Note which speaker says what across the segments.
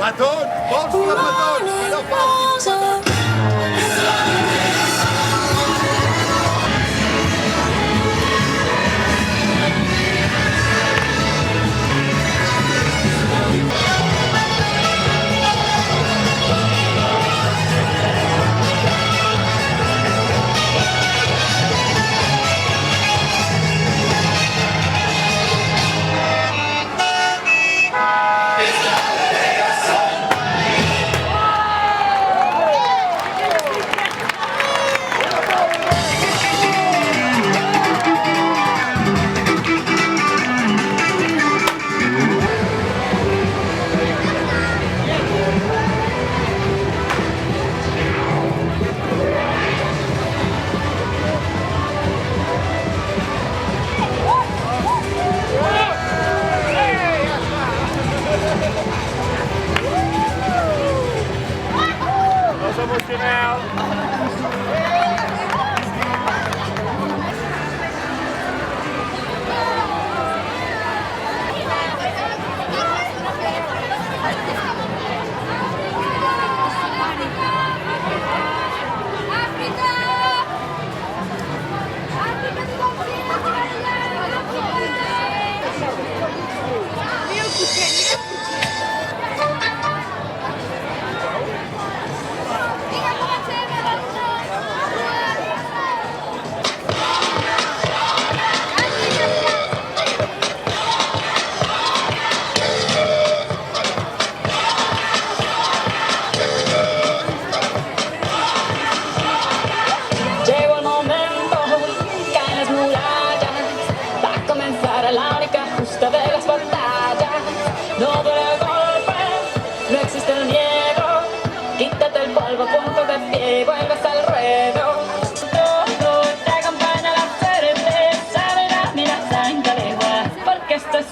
Speaker 1: Petons! Vols que petons! Que no faltin petons!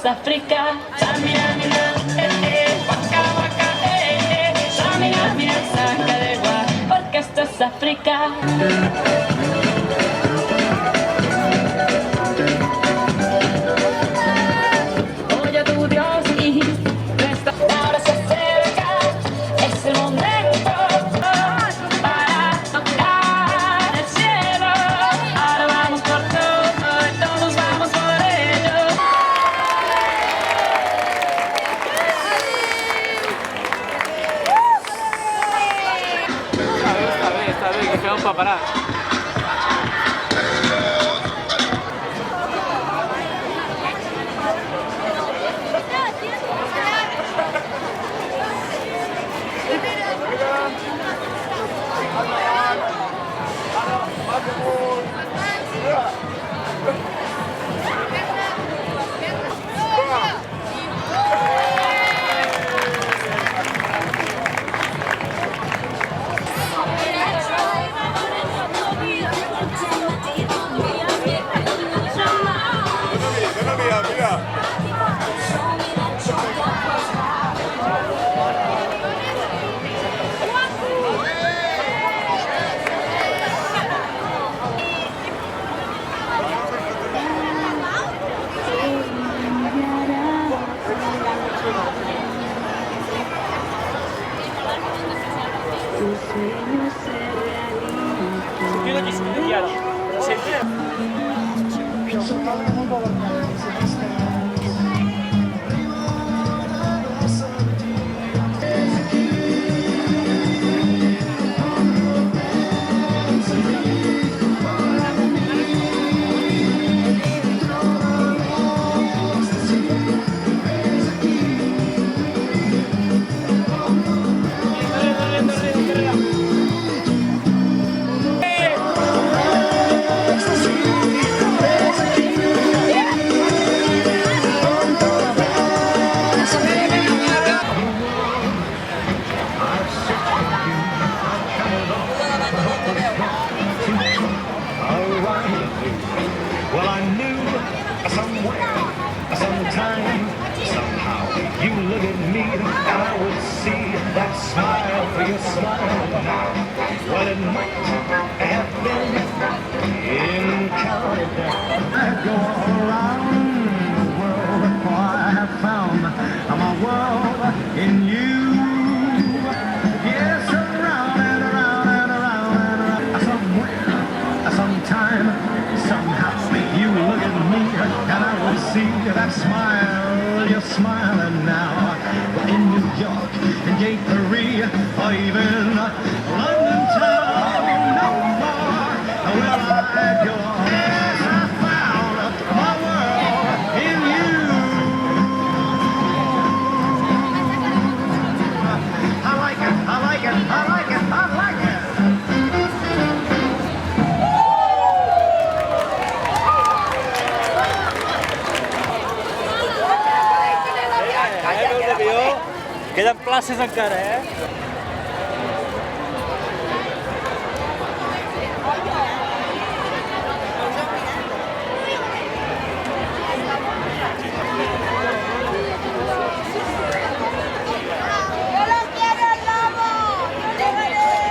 Speaker 2: África, Samina, mina, waka, waka, Samina, mina, sangalegua, porque esto es África. Oye tu Dios y nuestra hora se acerca, es el momento para tocar el cielo. Ahora vamos por todo y todos vamos por ello.
Speaker 3: Está bien, que quedamos para parar.
Speaker 4: me, and I would see that smile for your smile now. Well, it might have been in Canada. I go all around the world, for I have found my world in you. Yes, around and around and around and around. Somewhere, sometime, somehow, you look at me and I will see that smile. You're smiling now. In New York, in Gay Paris, or even London town. No more will I go. Yes, I found my world in you. I like it, I like it, I like it, I like it.
Speaker 3: Queden places encara, eh?
Speaker 1: ¡Yo lo quiero, lobo! ¡Yo le gané!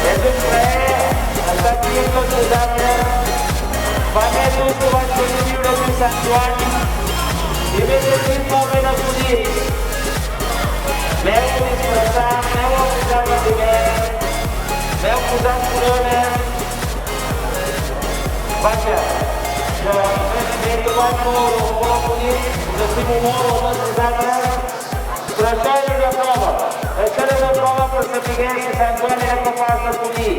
Speaker 5: És un plaer estar aquí amb tots vosaltres. Fa mesos que vaig venir a viure a Sant Joan i m'he sentit molt ben acollit. M'heu disfressat, m'heu posat la primera, m'heu posat corona. Vaja, que m'he trobat molt acollit, us estimo molt a tots vosaltres, però això era una prova. Això era una prova per saber si Sant Joan era capaç d'acollir.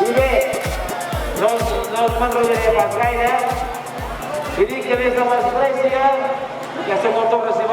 Speaker 5: I bé, no us m'enrotllaré pas gaire, i dic que des de l'església, que som el Torres i